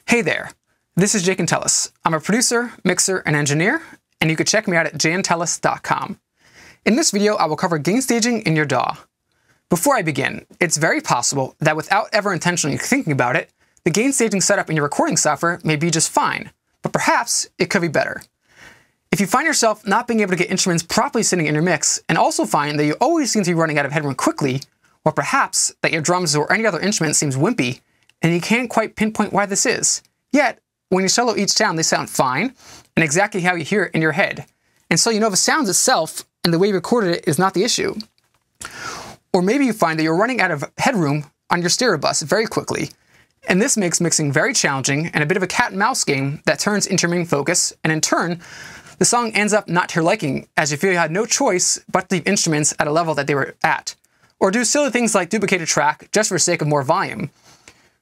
Hey there, this is Jake Antelis. I'm a producer, mixer, and engineer, and you can check me out at jantelis.com. In this video, I will cover gain staging in your DAW. Before I begin, it's very possible that without ever intentionally thinking about it, the gain staging setup in your recording software may be just fine, but perhaps it could be better. If you find yourself not being able to get instruments properly sitting in your mix, and also find that you always seem to be running out of headroom quickly, or perhaps that your drums or any other instrument seems wimpy, and you can't quite pinpoint why this is. Yet, when you solo each sound, they sound fine, and exactly how you hear it in your head. And so you know the sounds itself and the way you recorded it is not the issue. Or maybe you find that you're running out of headroom on your stereo bus very quickly. And this makes mixing very challenging and a bit of a cat and mouse game that turns into your main focus, and in turn, the song ends up not to your liking as you feel you had no choice but to leave instruments at a level that they were at. Or do silly things like duplicate a track just for the sake of more volume,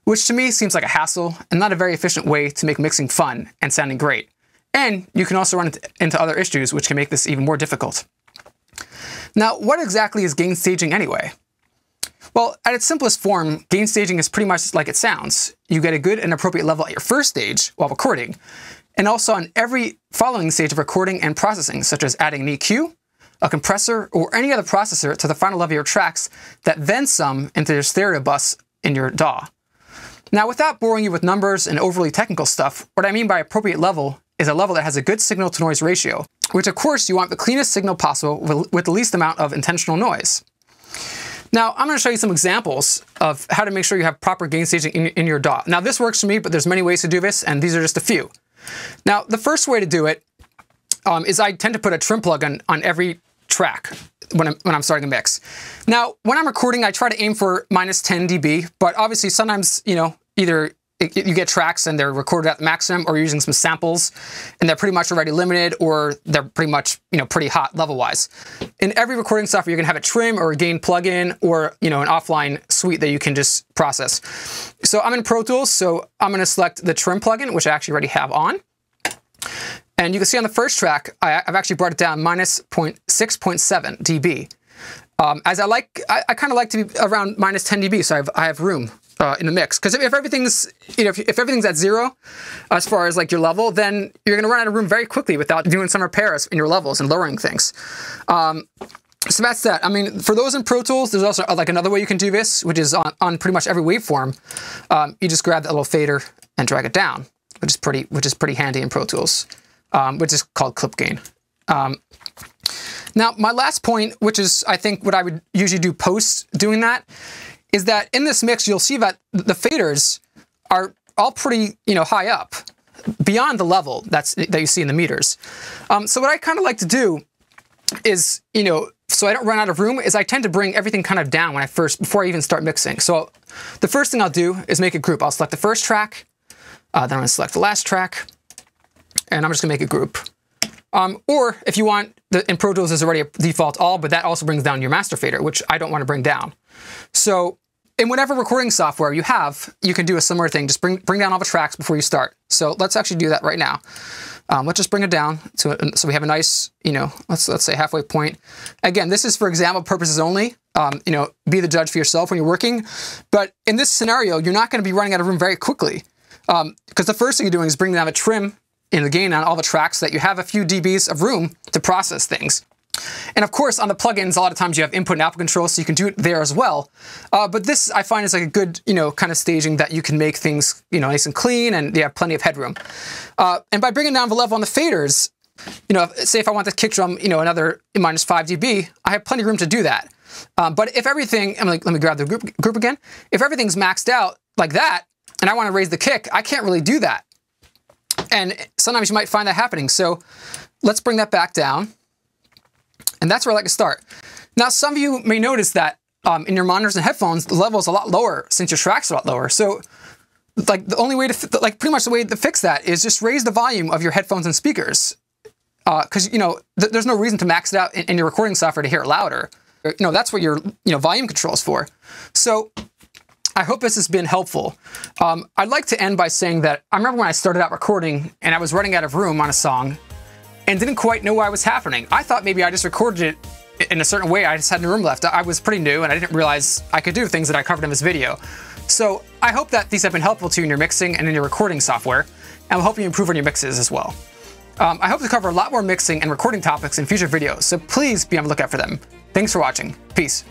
which to me seems like a hassle and not a very efficient way to make mixing fun and sounding great. And you can also run into other issues which can make this even more difficult. Now, what exactly is gain staging anyway? Well, at its simplest form, gain staging is pretty much like it sounds. You get a good and appropriate level at your first stage while recording, and also on every following stage of recording and processing, such as adding an EQ, a compressor, or any other processor to the final level of your tracks that then sum into your stereo bus in your DAW. Now, without boring you with numbers and overly technical stuff, what I mean by appropriate level is a level that has a good signal-to-noise ratio, which of course you want the cleanest signal possible with the least amount of intentional noise. Now, I'm going to show you some examples of how to make sure you have proper gain staging in your DAW. Now, this works for me, but there's many ways to do this, and these are just a few. Now, the first way to do it is I tend to put a trim plugin on every track when I'm starting a mix. Now, when I'm recording, I try to aim for -10 dB, but obviously sometimes, either you get tracks and they're recorded at the maximum, or you're using some samples and they're pretty much already limited, or they're pretty much, pretty hot level-wise. In every recording software, you're gonna have a trim or a gain plugin, or, an offline suite that you can just process. So I'm in Pro Tools, so I'm gonna select the trim plugin, which I actually already have on. And you can see on the first track, I've actually brought it down -6.7 dB. As I kind of like to be around -10 dB, so I have room in the mix. Because if everything's, if everything's at 0 as far as like your level, then you're gonna run out of room very quickly without doing some repairs in your levels and lowering things. So that's that. I mean, for those in Pro Tools, there's also like another way you can do this, which is on pretty much every waveform. You just grab that little fader and drag it down, which is pretty handy in Pro Tools. Which is called clip gain. Now, my last point, which is I think what I would usually do post doing that, is that in this mix you'll see that the faders are all pretty high up, beyond the level that you see in the meters. So what I kind of like to do is so I don't run out of room, is I tend to bring everything kind of down before I even start mixing. So the first thing I'll do is make a group. I'll select the first track, then I'm gonna select the last track, and I'm just gonna make a group. Or if you want, in Pro Tools there's already a default all, but that also brings down your master fader, which I don't want to bring down. So in whatever recording software you have, you can do a similar thing. Just bring down all the tracks before you start. So let's actually do that right now. Let's just bring it down so we have a nice, let's say halfway point. Again, this is for example purposes only. Be the judge for yourself when you're working. But in this scenario, you're not going to be running out of room very quickly, because the first thing you're doing is bringing down a trim in the gain on all the tracks so that you have a few dBs of room to process things. And of course, on the plugins, a lot of times you have input and output control, so you can do it there as well. But this, I find, is like a good, kind of staging that you can make things, nice and clean, and you have plenty of headroom. And by bringing down the level on the faders, say if I want the kick drum, another -5 dB, I have plenty of room to do that. But if everything, let me grab the group again. If everything's maxed out like that, and I want to raise the kick, I can't really do that. And sometimes you might find that happening. So let's bring that back down. And that's where I like to start. Now, some of you may notice that in your monitors and headphones, the level is a lot lower since your track's a lot lower. So like the only way to, pretty much the way to fix that is just raise the volume of your headphones and speakers. Because, there's no reason to max it out in your recording software to hear it louder. That's what your, volume control is for. So I hope this has been helpful. I'd like to end by saying that I remember when I started out recording and I was running out of room on a song and didn't quite know why it was happening. I thought maybe I just recorded it in a certain way. I just had no room left. I was pretty new and I didn't realize I could do things that I covered in this video. So I hope that these have been helpful to you in your mixing and in your recording software, and will help you improve on your mixes as well. I hope to cover a lot more mixing and recording topics in future videos, so please be on the lookout for them. Thanks for watching. Peace.